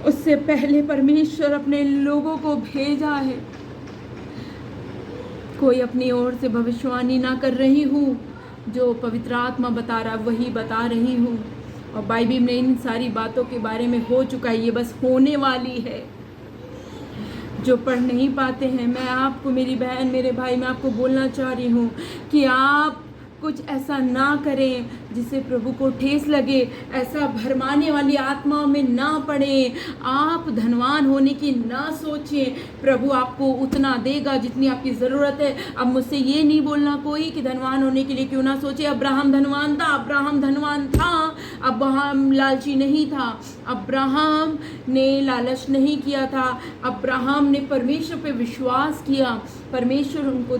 उससे पहले परमेश्वर अपने लोगों को भेजा है। कोई अपनी ओर से भविष्यवाणी ना कर रही हूँ, जो पवित्र आत्मा बता रहा वही बता रही हूँ, और बाइबल में इन सारी बातों के बारे में हो चुका है, ये बस होने वाली है। जो पढ़ नहीं पाते हैं, मैं आपको, मेरी बहन, मेरे भाई, मैं आपको बोलना चाह रही हूँ कि आप कुछ ऐसा ना करें जिससे प्रभु को ठेस लगे, ऐसा भरमाने वाली आत्माओं में ना पड़े। आप धनवान होने की ना सोचें, प्रभु आपको उतना देगा जितनी आपकी ज़रूरत है। अब मुझसे ये नहीं बोलना कोई कि धनवान होने के लिए क्यों ना सोचे। अब्राहम धनवान था, अब्राहम लालची नहीं था, अब्राहम ने लालच नहीं किया था, अब्राहम ने परमेश्वर पे विश्वास किया। परमेश्वर उनको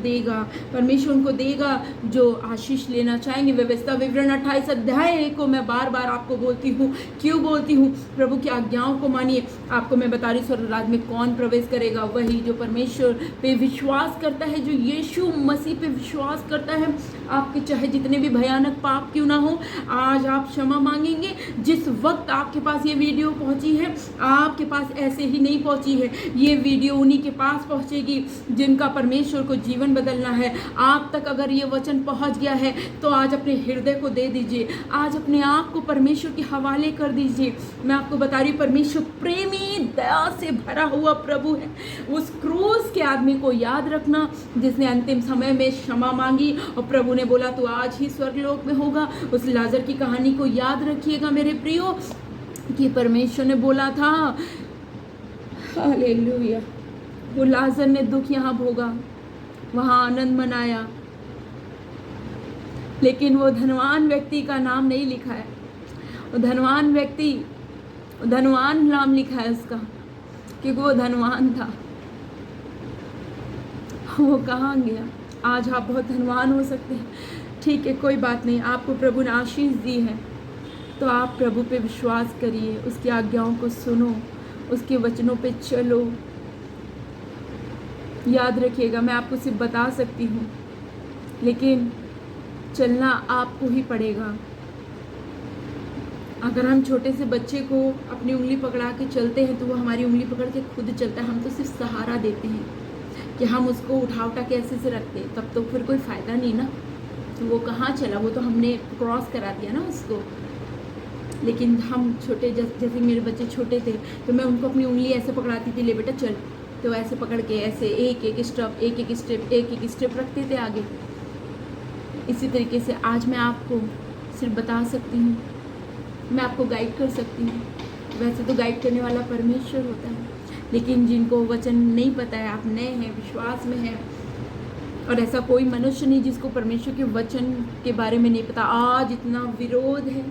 देगा जो आशीष लेना चाहेंगे। व्यवस्था विवरण 28 अध्याय को मैं बार बार आपको बोलती हूँ, क्यों बोलती हूँ? प्रभु की आज्ञाओं को मानिए। आपको मैं बता रही हूँ, स्वर्ग राज्य में कौन प्रवेश करेगा? वही जो परमेश्वर पे विश्वास करता है, जो यीशु मसीह पे विश्वास करता है। आपके चाहे जितने भी भयानक पाप क्यों ना हो, आज आप क्षमा मांगेंगे। जिस वक्त आपके पास ये वीडियो पहुंची है, आपके पास ऐसे ही नहीं पहुंची है, ये वीडियो उन्हीं के पास पहुंचेगी जिनका परमेश्वर को जीवन बदलना है। आप तक अगर ये वचन पहुंच गया है तो आज अपने हृदय को दे दीजिए, आज अपने आप को परमेश्वर के हवाले कर दीजिए। मैं आपको बता रही हूँ, परमेश्वर प्रेमी, दया से भरा हुआ प्रभु है। उस क्रूस के आदमी को याद रखना जिसने अंतिम समय में क्षमा मांगी और प्रभु ने बोला तो आज ही स्वर्गलोक में होगा। उस लाजर की कहानी को याद रखिएगा मेरे प्रियो, कि परमेश्वर ने बोला था, हालेलुया, वो लाजर ने दुख यहाँ भोगा, वहाँ आनंद मनाया, लेकिन वो धनवान व्यक्ति का नाम नहीं लिखा है। वो धनवान नाम लिखा है उसका, क्योंकि वो धनवान था, वो कहाँ गया। आज आप बहुत धनवान हो सकते हैं, ठीक है, कोई बात नहीं, आपको प्रभु ने आशीष दी है तो आप प्रभु पे विश्वास करिए, उसकी आज्ञाओं को सुनो, उसके वचनों पे चलो। याद रखिएगा, मैं आपको सिर्फ बता सकती हूँ, लेकिन चलना आपको ही पड़ेगा। अगर हम छोटे से बच्चे को अपनी उंगली पकड़ा के चलते हैं तो वो हमारी उंगली पकड़ के खुद चलता है, हम तो सिर्फ सहारा देते हैं कि हम उसको उठा के ऐसे से रखते हैं, तब तो फिर कोई फ़ायदा नहीं ना। तो वो कहाँ चला, वो तो हमने क्रॉस करा दिया ना उसको। लेकिन हम छोटे, जैसे मेरे बच्चे छोटे थे तो मैं उनको अपनी उंगली ऐसे पकड़ाती थी, ले बेटा चल, तो ऐसे पकड़ के ऐसे एक एक स्टेप रखते थे आगे। इसी तरीके से आज मैं आपको सिर्फ बता सकती हूँ, मैं आपको गाइड कर सकती हूँ। वैसे तो गाइड करने वाला परमेश्वर होता है, लेकिन जिनको वचन नहीं पता है, आप नए हैं, विश्वास में हैं, और ऐसा कोई मनुष्य नहीं जिसको परमेश्वर के वचन के बारे में नहीं पता। आज इतना विरोध है,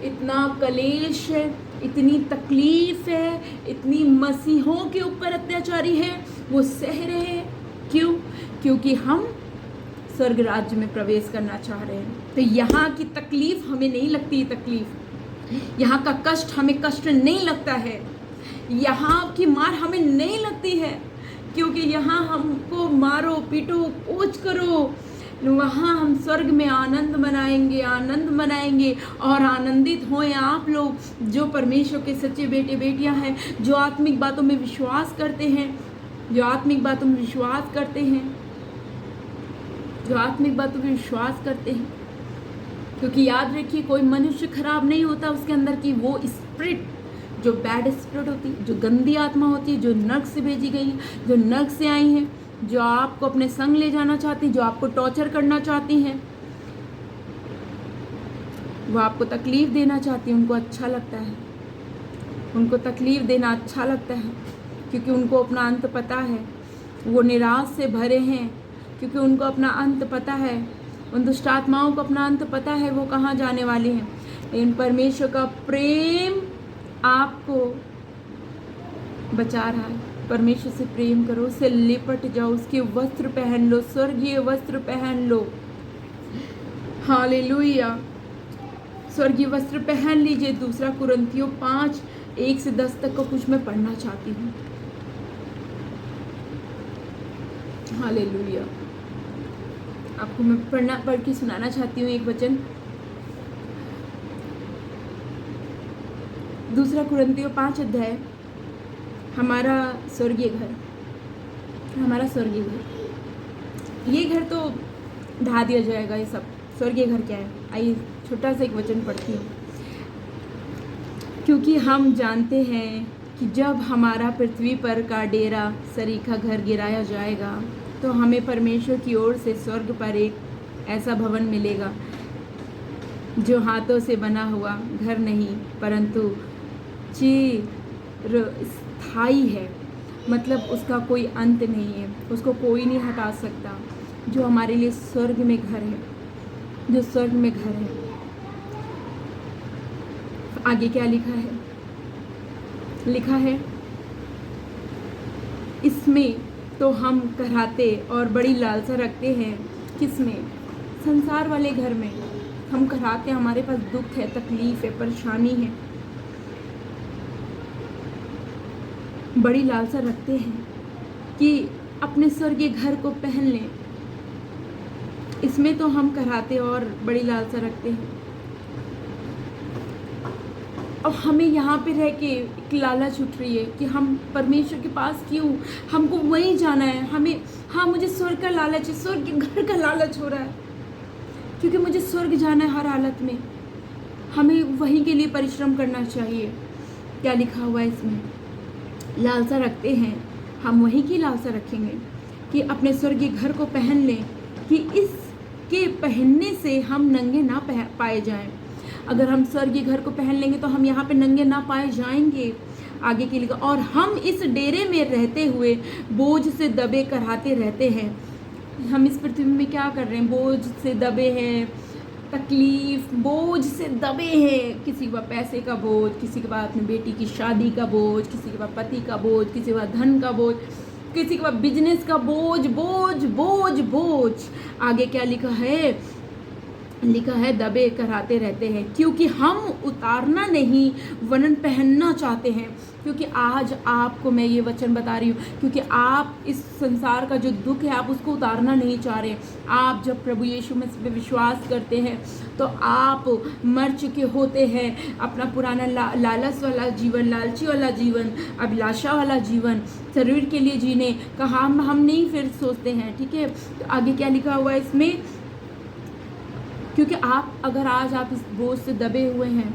इतना कलेश है, इतनी तकलीफ है, इतनी मसीहों के ऊपर अत्याचारी है, वो सह रहे हैं। क्यों? क्योंकि हम स्वर्ग राज्य में प्रवेश करना चाह रहे हैं। तो यहाँ की तकलीफ हमें नहीं लगती, तकलीफ, यहाँ का कष्ट हमें कष्ट नहीं लगता है, यहाँ की मार हमें नहीं लगती है, क्योंकि यहाँ हमको मारो पीटो पूछ करो, वहाँ हम स्वर्ग में आनंद मनाएंगे। और आनंदित होएं आप लोग जो परमेश्वर के सच्चे बेटे बेटियाँ हैं, जो आत्मिक बातों में विश्वास करते हैं, जो आत्मिक बातों में विश्वास करते हैं। क्योंकि याद रखिए, कोई मनुष्य खराब नहीं होता, उसके अंदर की वो स्पिरिट, जो बैड स्पिरिट होती है, जो गंदी आत्मा होती है, जो नर्क से भेजी गई है, जो नर्क से आई हैं, जो आपको अपने संग ले जाना चाहती, जो आपको टॉर्चर करना चाहती हैं, वो आपको तकलीफ देना चाहती है। उनको अच्छा लगता है, उनको तकलीफ देना अच्छा लगता है, क्योंकि उनको अपना अंत पता है। वो निराश से भरे हैं क्योंकि उनको अपना अंत पता है। उन दुष्ट आत्माओं को अपना अंत पता है, वो कहाँ जाने वाली हैं। लेकिन परमेश्वर का प्रेम आपको बचा रहा है। परमेश्वर से प्रेम करो, उससे लिपट जाओ, उसके वस्त्र पहन लो, स्वर्गीय वस्त्र पहन लो। हालेलुया, स्वर्गीय वस्त्र पहन लीजिए। 2 कुरिन्थियों 5:1-10 तक को कुछ मैं पढ़ना चाहती हूँ। हालेलुया, आपको मैं पढ़ के सुनाना चाहती हूँ एक वचन। 2 कुरिन्थियों 5 अध्याय। हमारा स्वर्गीय घर, ये घर तो ढा दिया जाएगा, ये सब स्वर्गीय घर क्या है। आइए छोटा सा एक वचन पढ़ती हूँ। क्योंकि हम जानते हैं कि जब हमारा पृथ्वी पर का डेरा सरीखा घर गिराया जाएगा तो हमें परमेश्वर की ओर से स्वर्ग पर एक ऐसा भवन मिलेगा जो हाथों से बना हुआ घर नहीं परंतु चिरस्थायी है। मतलब उसका कोई अंत नहीं है, उसको कोई नहीं हटा सकता। जो हमारे लिए स्वर्ग में घर है, जो स्वर्ग में घर है। आगे क्या लिखा है, इसमें तो हम कराहते और बड़ी लालसा रखते हैं। किसमें? संसार वाले घर में हम कराहते, हमारे पास दुख है, तकलीफ है, परेशानी है, बड़ी लालसा रखते हैं कि अपने स्वर्गीय घर को पहन लें। इसमें तो हम कराहते और बड़ी लालसा रखते हैं। अब हमें यहाँ पे रह के एक लालच उठ रही है कि हम परमेश्वर के पास क्यों, हमको वहीं जाना है। मुझे स्वर्ग का लालच है, स्वर्ग के घर का लालच हो रहा है, क्योंकि मुझे स्वर्ग जाना है हर हालत में। हमें वहीं के लिए परिश्रम करना चाहिए। क्या लिखा हुआ है इसमें? लालसा रखते हैं, हम वहीं की लालसा रखेंगे कि अपने स्वर्गीय घर को पहन लें, कि इसके पहनने से हम नंगे ना पाए जाएं। अगर हम स्वर्गीय घर को पहन लेंगे तो हम यहाँ पे नंगे ना पाए जाएंगे। आगे की लिखा, और हम इस डेरे में रहते हुए बोझ से दबे कराहते रहते हैं। हम इस पृथ्वी में क्या कर रहे हैं? बोझ से दबे हैं, तकलीफ बोझ से दबे हैं। किसी के पास पैसे का बोझ, किसी के पास अपनी बेटी की शादी का बोझ, किसी के पास पति का बोझ, किसी के पास धन का बोझ, किसी के पास बिजनेस का बोझ, बोझ बोझ बोझ। आगे क्या लिखा है? लिखा है दबे कराते रहते हैं, क्योंकि हम उतारना नहीं वरन पहनना चाहते हैं। क्योंकि आज आपको मैं ये वचन बता रही हूँ, क्योंकि आप इस संसार का जो दुख है आप उसको उतारना नहीं चाह रहे। आप जब प्रभु यीशु मसीह पे विश्वास करते हैं तो आप मर चुके होते हैं। अपना पुराना लालच वाला जीवन, लालची वाला जीवन, अभिलाषा वाला जीवन, शरीर के लिए जीने का हम नहीं फिर सोचते हैं। ठीक है, तो आगे क्या लिखा हुआ है इसमें? क्योंकि आप अगर आज आप इस बोझ से दबे हुए हैं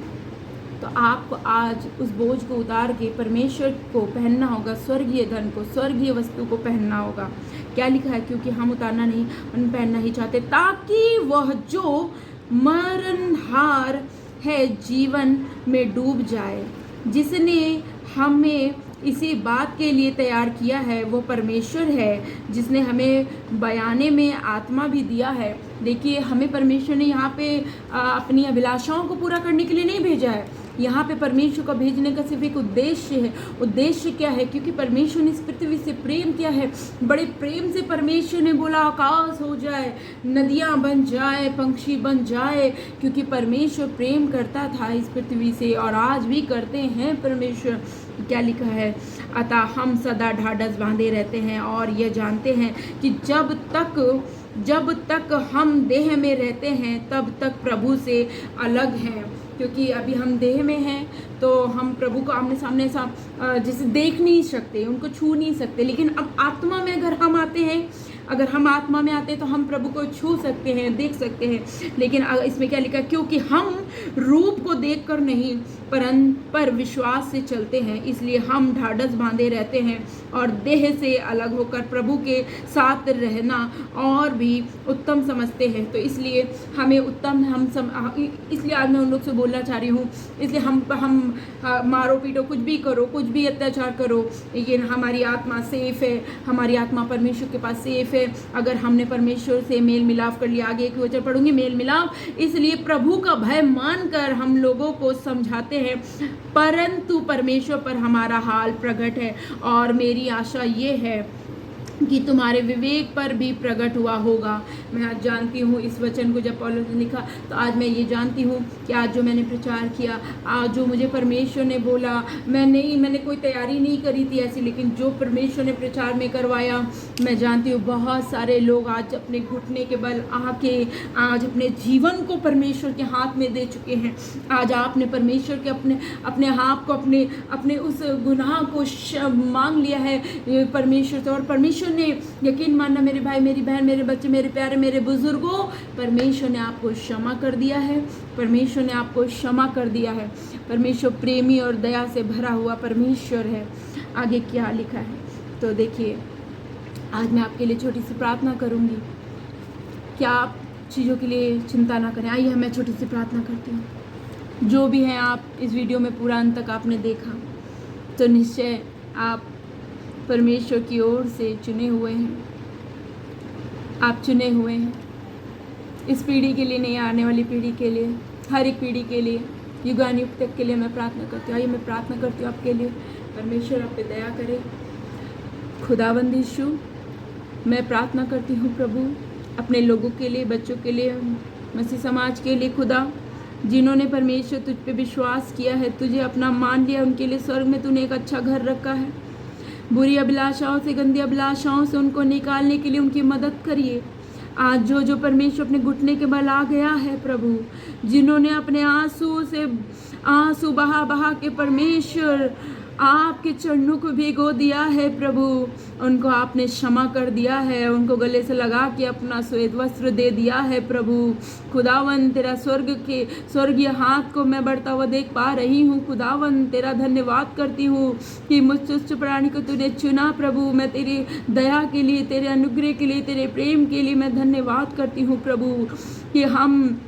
तो आपको आज उस बोझ को उतार के परमेश्वर को पहनना होगा, स्वर्गीय धन को, स्वर्गीय वस्तु को पहनना होगा। क्या लिखा है? क्योंकि हम उतारना नहीं पहनना ही चाहते, ताकि वह जो मरणहार है जीवन में डूब जाए। जिसने हमें इसी बात के लिए तैयार किया है वो परमेश्वर है, जिसने हमें बयाने में आत्मा भी दिया है। देखिए, हमें परमेश्वर ने यहाँ पे अपनी अभिलाषाओं को पूरा करने के लिए नहीं भेजा है। यहाँ पे परमेश्वर का भेजने का सिर्फ एक उद्देश्य है। उद्देश्य क्या है? क्योंकि परमेश्वर ने इस पृथ्वी से प्रेम किया है। बड़े प्रेम से परमेश्वर ने बोला आकाश हो जाए, नदियाँ बन जाए, पंछी बन जाए, क्योंकि परमेश्वर प्रेम करता था इस पृथ्वी से, और आज भी करते हैं परमेश्वर। क्या लिखा है? अतः हम सदा ढाढ़स बांधे रहते हैं और यह जानते हैं कि जब तक हम देह में रहते हैं तब तक प्रभु से अलग हैं। क्योंकि अभी हम देह में हैं तो हम प्रभु को आमने सामने जैसे देख नहीं सकते, उनको छू नहीं सकते। लेकिन अब आत्मा में अगर हम आते हैं, अगर हम आत्मा में आते हैं तो हम प्रभु को छू सकते हैं, देख सकते हैं। लेकिन इसमें क्या लिखा? क्योंकि हम रूप को देखकर नहीं पर विश्वास से चलते हैं, इसलिए हम ढाढ़स बांधे रहते हैं और देह से अलग होकर प्रभु के साथ रहना और भी उत्तम समझते हैं। तो इसलिए हमें उत्तम इसलिए आज मैं उन लोग से बोलना चाह रही हूँ। इसलिए हम मारो पीटो, कुछ भी करो, कुछ भी अत्याचार करो, लेकिन हमारी आत्मा सेफ है, हमारी आत्मा परमेश्वर के पास सेफ है। अगर हमने परमेश्वर से मेल मिलाप कर लिया। आगे एक वचन पढ़ूंगी, मेल मिलाप। इसलिए प्रभु का भय मानकर हम लोगों को समझाते हैं, परंतु परमेश्वर पर हमारा हाल प्रकट है और मेरी आशा ये है कि तुम्हारे विवेक पर भी प्रकट हुआ होगा। मैं आज जानती हूँ इस वचन को जब पौलुस ने लिखा तो आज मैं ये जानती हूँ कि आज जो मैंने प्रचार किया, आज जो मुझे परमेश्वर ने बोला, मैंने कोई तैयारी नहीं करी थी ऐसी, लेकिन जो परमेश्वर ने प्रचार में करवाया, मैं जानती हूँ बहुत सारे लोग आज अपने घुटने के बल आके आज अपने जीवन को परमेश्वर के हाथ में दे चुके हैं। आज आपने परमेश्वर के अपने आप को अपने उस गुनाह को मांग लिया है परमेश्वर से, और परमेश्वर ने, यकीन मानना मेरे भाई, मेरी बहन, मेरे बच्चे, मेरे प्यारे, मेरे बुजुर्गों, परमेश्वर ने आपको क्षमा कर दिया है। परमेश्वर ने आपको क्षमा कर दिया है। परमेश्वर प्रेमी और दया से भरा हुआ परमेश्वर है। आगे क्या लिखा है तो देखिए, आज मैं आपके लिए छोटी सी प्रार्थना करूंगी। क्या आप चीज़ों के लिए चिंता ना करें। आइए मैं छोटी सी प्रार्थना करती हूँ। जो भी हैं आप इस वीडियो में पूरा अंत तक आपने देखा तो निश्चय आप परमेश्वर की ओर से चुने हुए हैं। आप चुने हुए हैं इस पीढ़ी के लिए, नहीं आने वाली पीढ़ी के लिए, हर एक पीढ़ी के लिए, युगानुयुग तक के लिए मैं प्रार्थना करती हूँ। आइए मैं प्रार्थना करती हूँ आपके लिए। परमेश्वर आप पे दया करे। खुदावंद यीशु, मैं प्रार्थना करती हूँ प्रभु अपने लोगों के लिए, बच्चों के लिए, मसीह समाज के लिए। खुदा, जिन्होंने परमेश्वर तुझ पे विश्वास किया है, तुझे अपना मान लिया, उनके लिए स्वर्ग में तूने एक अच्छा घर रखा है। बुरी अभिलाषाओं से, गंदी अभिलाषाओं से उनको निकालने के लिए उनकी मदद करिए। आज जो परमेश्वर अपने घुटने के बल आ गया है प्रभु, जिन्होंने अपने आंसू बहा के परमेश्वर आपके चरणों को भिगो दिया है प्रभु, उनको आपने क्षमा कर दिया है, उनको गले से लगा के अपना श्वेत वस्त्र दे दिया है प्रभु। खुदावन, तेरा स्वर्गीय हाथ को मैं बढ़ता हुआ देख पा रही हूँ। खुदावन, तेरा धन्यवाद करती हूँ कि मुझ तुच्छ प्राणी को तूने चुना प्रभु। मैं तेरी दया के लिए, तेरे अनुग्रह के लिए, तेरे प्रेम के लिए मैं धन्यवाद करती हूँ प्रभु कि हम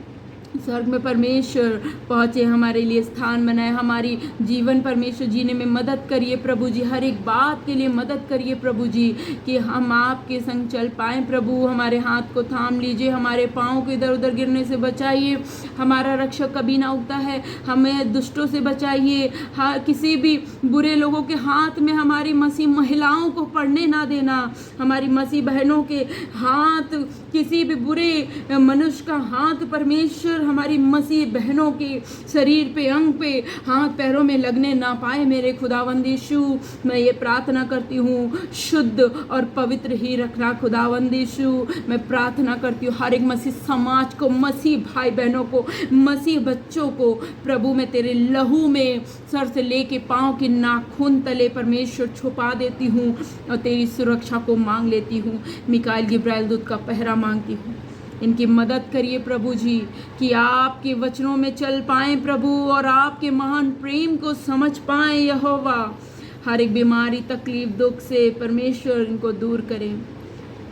स्वर्ग में परमेश्वर पहुँचे, हमारे लिए स्थान बनाए, हमारी जीवन परमेश्वर जीने में मदद करिए प्रभु जी, हर एक बात के लिए मदद करिए प्रभु जी, कि हम आपके संग चल पाएँ प्रभु। हमारे हाथ को थाम लीजिए, हमारे पाँव को इधर उधर गिरने से बचाइए, हमारा रक्षक कभी ना उगता है, हमें दुष्टों से बचाइए, किसी भी बुरे लोगों के हाथ में हमारी मसीह महिलाओं को पड़ने ना देना, हमारी मसीह बहनों के हाथ, किसी भी बुरे मनुष्य का हाथ परमेश्वर हमारी मसीह बहनों के शरीर पे, अंग पे, हाथ पैरों में लगने ना पाए मेरे खुदावंद यीशु। मैं ये प्रार्थना करती हूँ, शुद्ध और पवित्र ही रखना खुदावंद यीशु। मैं प्रार्थना करती हूँ हर एक मसीह समाज को, मसीह भाई बहनों को, मसीह बच्चों को प्रभु मैं तेरे लहू में सर से लेके पाँव के नाखून तले परमेश्वर छुपा देती हूँ और तेरी सुरक्षा को मांग लेती हूँ। मिकाएल गिब्राएल दूत का पहरा मांगती हूँ। इनकी मदद करिए प्रभु जी, कि आपके वचनों में चल पाएं प्रभु और आपके महान प्रेम को समझ पाएं यहोवा। हर एक बीमारी, तकलीफ, दुख से परमेश्वर इनको दूर करें।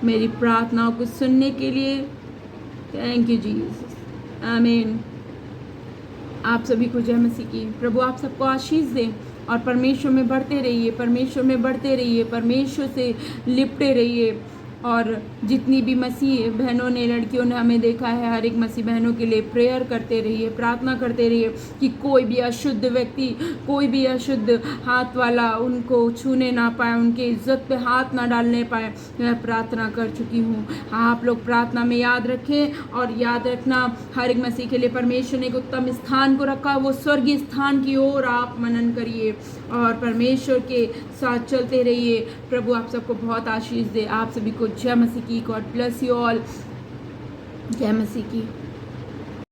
मेरी प्रार्थनाओं को सुनने के लिए थैंक यू जीसस, आमीन। आप सभी को जय मसीह की। प्रभु आप सबको आशीष दें और परमेश्वर में बढ़ते रहिए, परमेश्वर में बढ़ते रहिए, परमेश्वर से लिपटे रहिए। और जितनी भी मसीह बहनों ने, लड़कियों ने हमें देखा है, हर एक मसीह बहनों के लिए प्रेयर करते रहिए, प्रार्थना करते रहिए कि कोई भी अशुद्ध व्यक्ति, कोई भी अशुद्ध हाथ वाला उनको छूने ना पाए, उनके इज्जत पे हाथ ना डालने पाए। मैं प्रार्थना कर चुकी हूँ। आप लोग प्रार्थना में याद रखें और याद रखना हर एक मसीह के लिए परमेश्वर ने एक उत्तम स्थान को रखा, वो स्वर्गीय स्थान की ओर आप मनन करिए और परमेश्वर के साथ चलते रहिए। प्रभु आप सबको बहुत आशीष दे। आप सभी को जय मसीह की। God bless you all. जय मसीह की।